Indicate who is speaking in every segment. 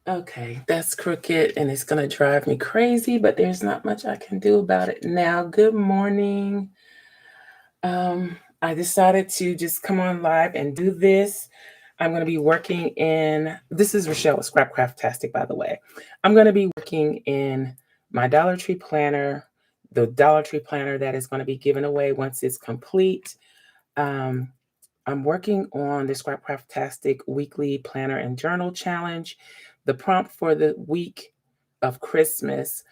Speaker 1: Okay, that's crooked and it's going to drive me crazy, but there's not much I can do about it now. Good morning. I decided to just come on live and do this. I'm going to be working in, this is Rachelle with Scrapcraftastic, by the way. I'm going to be working in my Dollar Tree planner, the Dollar Tree planner that is going to be given away once it's complete. Um, I'm working on the Scrapcraftastic weekly planner and journal challenge. The prompt for the week of Christmas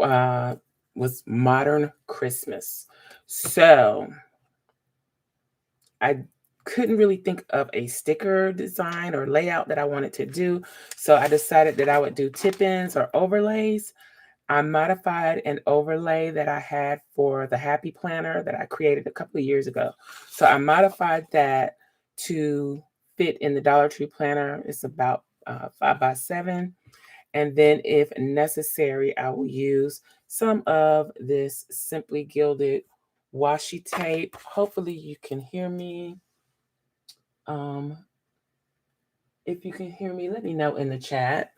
Speaker 1: uh, was modern Christmas. So I couldn't really think of a sticker design or layout that I wanted to do. So I decided that I would do tip-ins or overlays. I modified an overlay that I had for the Happy Planner that I created a couple of years ago. So I modified that to fit in the Dollar Tree planner. It's about 5x7. And then if necessary, I will use some of this Simply Gilded washi tape. Hopefully you can hear me. Um, if you can hear me, let me know in the chat.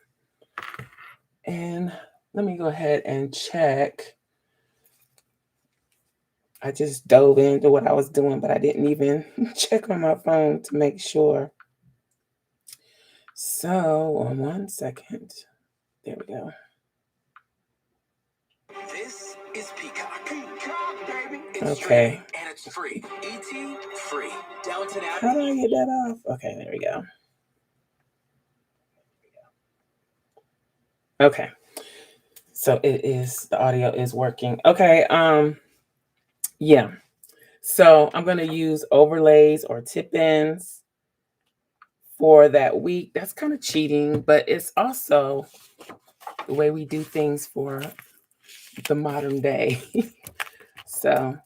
Speaker 1: And let me go ahead and check. I just dove into what I was doing, but I didn't even check on my phone to make sure. So, on 1 second. There we go. This is Peacock. Peacock, baby. It's okay. And it's free. ET free. Downtown. How do I get that off? Okay, there we go. Okay. So it is, the audio is working. Okay, yeah. So I'm going to use overlays or tip-ins for that week. That's kind of cheating, but it's also the way we do things for the modern day. So,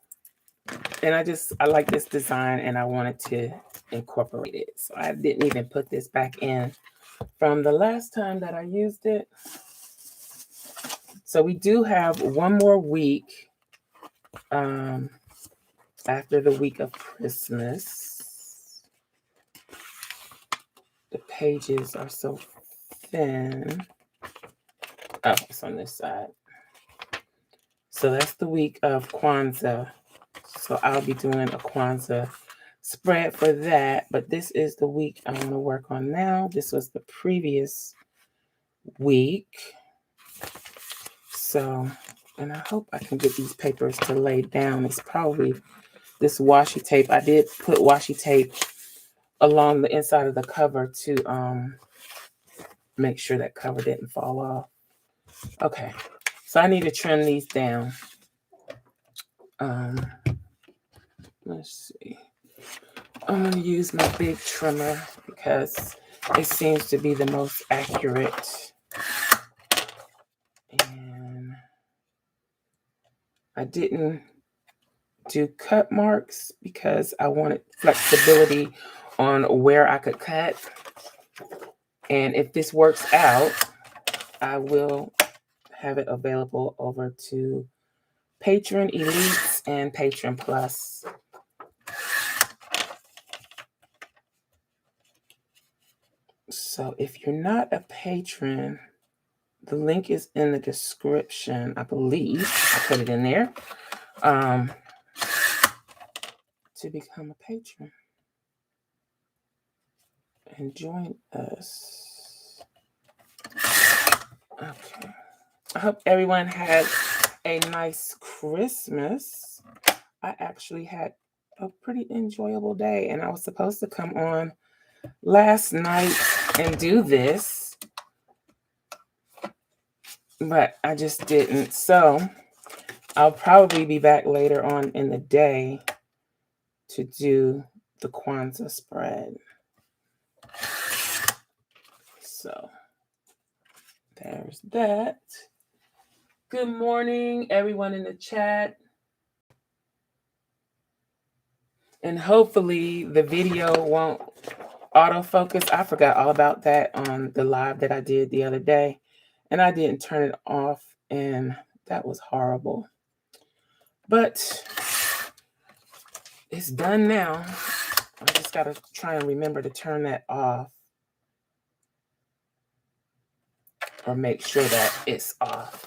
Speaker 1: and I like this design and I wanted to incorporate it. So I didn't even put this back in from the last time that I used it. So we do have one more week after the week of Christmas. The pages are so thin. Oh, it's on this side. So that's the week of Kwanzaa. So I'll be doing a Kwanzaa spread for that. But this is the week I want to work on now. This was the previous week. So, and I hope I can get these papers to lay down. It's probably this washi tape. I did put washi tape along the inside of the cover to make sure that cover didn't fall off. Okay, so I need to trim these down. Let's see. I'm going to use my big trimmer because it seems to be the most accurate. And I didn't do cut marks because I wanted flexibility on where I could cut. And if this works out, I will have it available over to Patron Elites and Patron Plus. So if you're not a patron, the link is in the description, I believe. I put it in there to become a patron and join us. Okay. I hope everyone had a nice Christmas. I actually had a pretty enjoyable day, and I was supposed to come on last night and do this, but I just didn't. So I'll probably be back later on in the day to do the Kwanzaa spread. So there's that. Good morning, everyone in the chat. And hopefully the video won't autofocus. I forgot all about that on the live that I did the other day. And I didn't turn it off, and that was horrible. But it's done now. I just got to try and remember to turn that off. or make sure that it's off.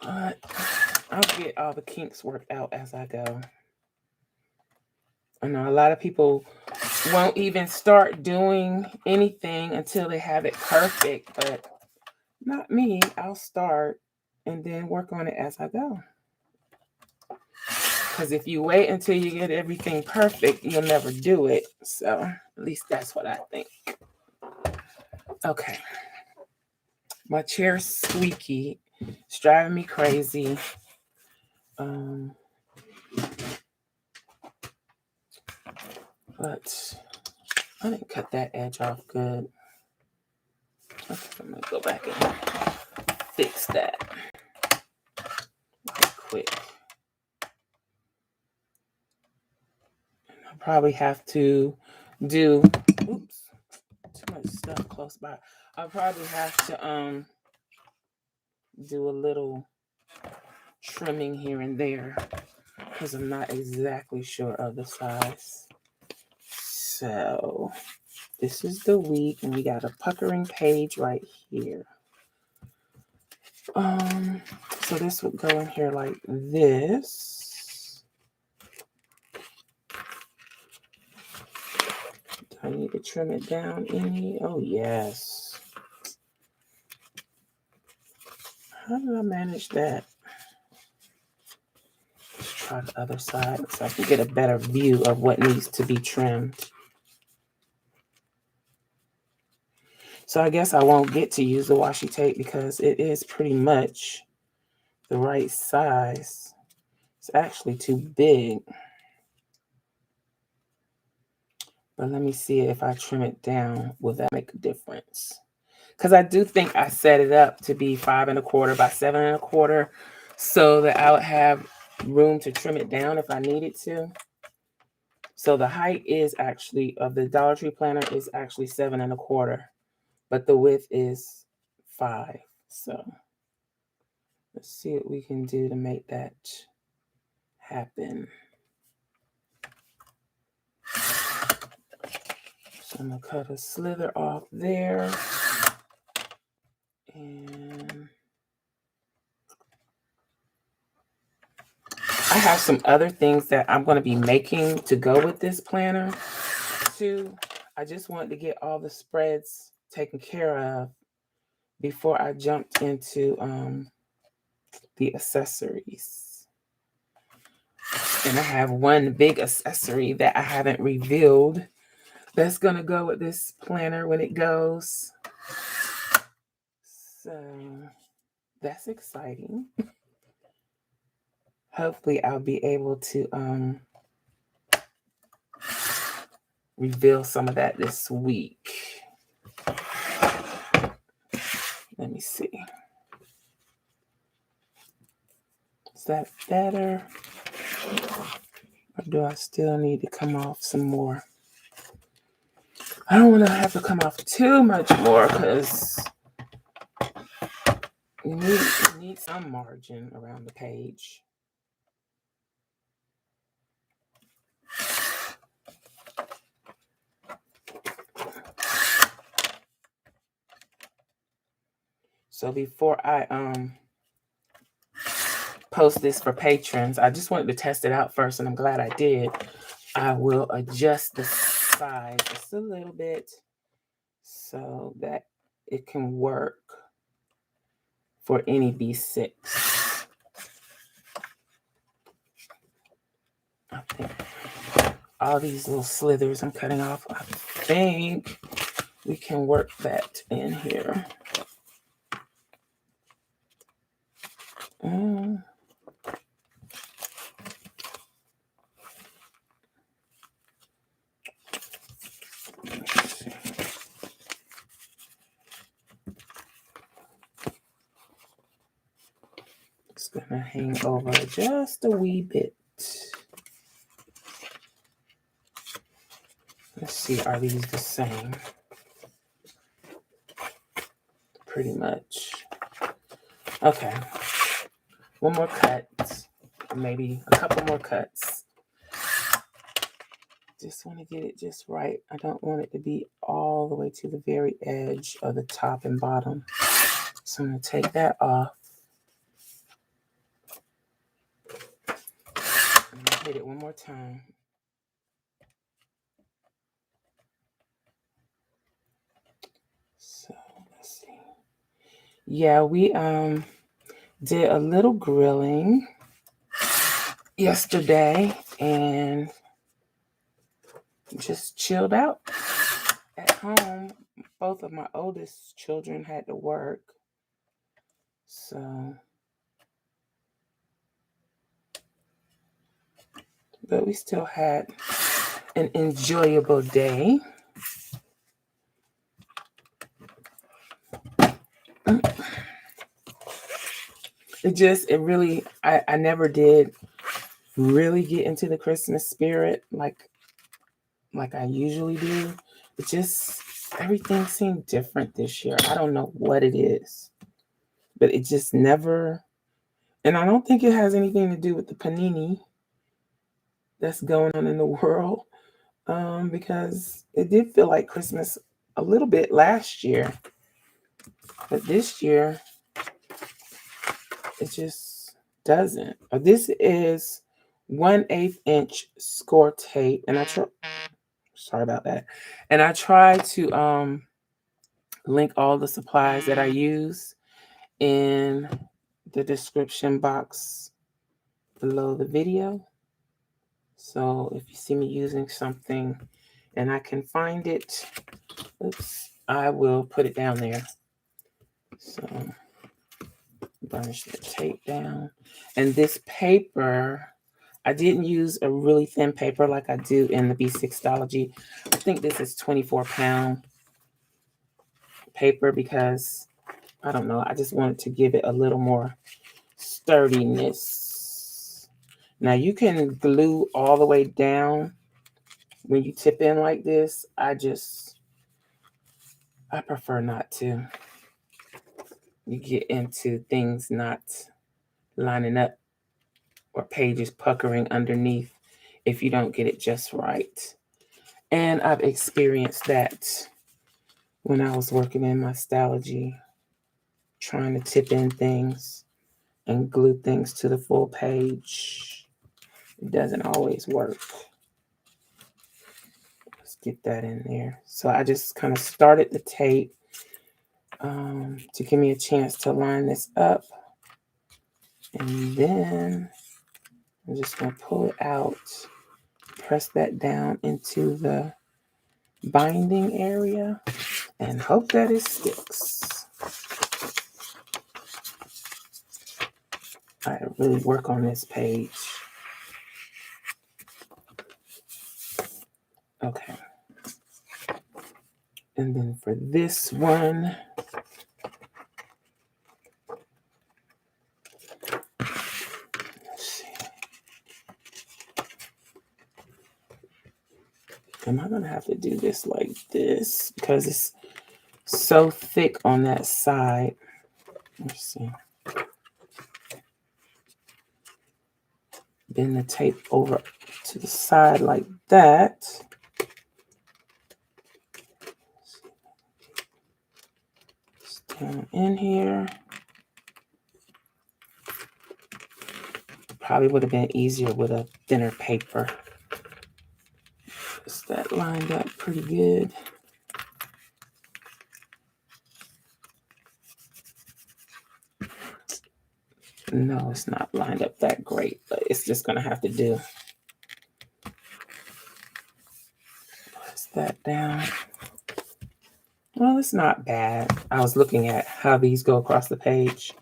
Speaker 1: But I'll get all the kinks worked out as I go. I know a lot of people won't even start doing anything until they have it perfect, but not me. I'll start and then work on it as I go. Because if you wait until you get everything perfect, you'll never do it. So at least that's what I think. Okay. My chair's squeaky. It's driving me crazy. But I didn't cut that edge off good. Okay, I'm going to go back and fix that right quick. I'll probably have to do, oops, too much stuff close by. I'll probably have to do a little trimming here and there because I'm not exactly sure of the size. So this is the week, and we got a puckering page right here. So this would go in here like this. Do I need to trim it down any? Oh, yes. How did I manage that? Let's try the other side so I can get a better view of what needs to be trimmed. So I guess I won't get to use the washi tape because it is pretty much the right size. It's actually too big. But let me see if I trim it down, will that make a difference? Because I do think I set it up to be 5 1/4 by 7 1/4 so that I would have room to trim it down if I needed to. So the height is actually, of the Dollar Tree planner, is actually 7 1/4, but the width is 5. So let's see what we can do to make that happen. So I'm going to cut a slither off there. And I have some other things that I'm going to be making to go with this planner too. I just wanted to get all the spreads taken care of before I jumped into the accessories. And I have one big accessory that I haven't revealed that's going to go with this planner when it goes. So that's exciting. Hopefully I'll be able to reveal some of that this week. Let me see. Is that better? Or do I still need to come off some more? I don't want to have to come off too much more because you need some margin around the page. So before I post this for patrons, I just wanted to test it out first, and I'm glad I did. I will adjust the size just a little bit so that it can work for any B6. I think all these little slithers I'm cutting off, I think we can work that in here. It's gonna hang over just a wee bit. Let's see, are these the same? Pretty much. Okay. One more cut, maybe a couple more cuts, Just want to get it just right. I don't want it to be all the way to the very edge of the top and bottom. So I'm going to take that off. I'm going to hit it one more time. So let's see. Yeah, we did a little grilling yesterday and just chilled out at home. Both of my oldest children had to work. So, but we still had an enjoyable day. I never did really get into the Christmas spirit like I usually do. It just, everything seemed different this year. I don't know what it is, but it just never, and I don't think it has anything to do with the panini that's going on in the world, because it did feel like Christmas a little bit last year, but this year it just doesn't. This is 1/8 inch score tape, and sorry about that. And I try to link all the supplies that I use in the description box below the video. So if you see me using something and I can find it, I will put it down there. So burnish the tape down. And this paper, I didn't use a really thin paper like I do in the B6ology. I think this is 24-pound paper because, I don't know, I just wanted to give it a little more sturdiness. Now you can glue all the way down when you tip in like this. I prefer not to. You get into things not lining up or pages puckering underneath if you don't get it just right. And I've experienced that when I was working in my stology, trying to tip in things and glue things to the full page. It doesn't always work. Let's get that in there. So I just kind of started the tape to give me a chance to line this up. And then I'm just going to pull it out, press that down into the binding area, and hope that it sticks. I really work on this page. Okay. And then for this one, let's see. Am I going to have to do this like this because it's so thick on that side? Let's see. Bend the tape over to the side like that. Down in here. Probably would have been easier with a thinner paper. Is that lined up pretty good? No, it's not lined up that great, but it's just going to have to do. Press that down. Well, it's not bad. I was looking at how these go across the page.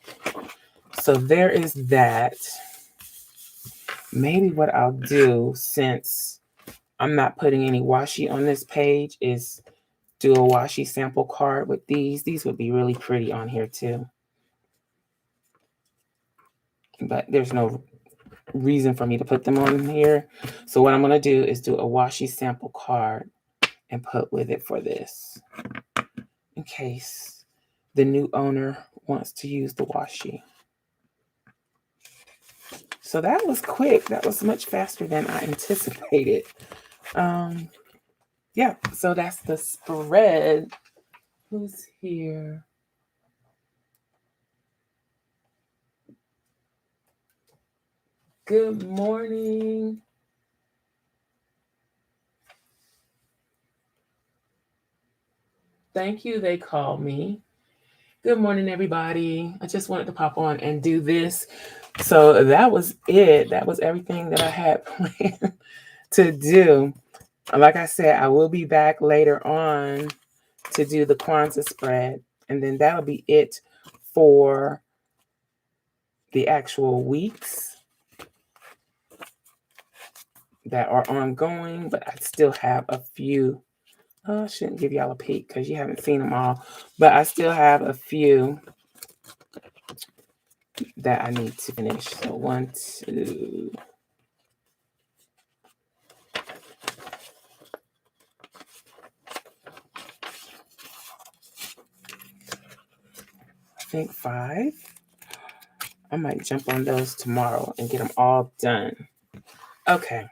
Speaker 1: So there is that. Maybe what I'll do, since I'm not putting any washi on this page, is do a washi sample card with these. These would be really pretty on here too. But there's no reason for me to put them on here. So what I'm going to do is do a washi sample card and put with it for this, in case the new owner wants to use the washi. So that was quick. That was much faster than I anticipated. Yeah, so that's the spread. Who's here? Good morning. Thank you, they call me. Good morning, everybody. I just wanted to pop on and do this. So that was it. That was everything that I had planned to do. Like I said, I will be back later on to do the Kwanzaa spread. And then that'll be it for the actual weeks that are ongoing. But I still have a few. Oh, I shouldn't give y'all a peek because you haven't seen them all. But I still have a few that I need to finish. So 1, 2. I think 5. I might jump on those tomorrow and get them all done. Okay.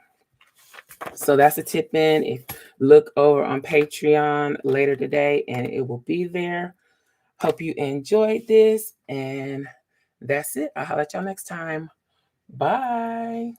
Speaker 1: So that's a tip in. If look over on Patreon later today and it will be there. Hope you enjoyed this, and that's it. I'll holler at y'all next time. Bye.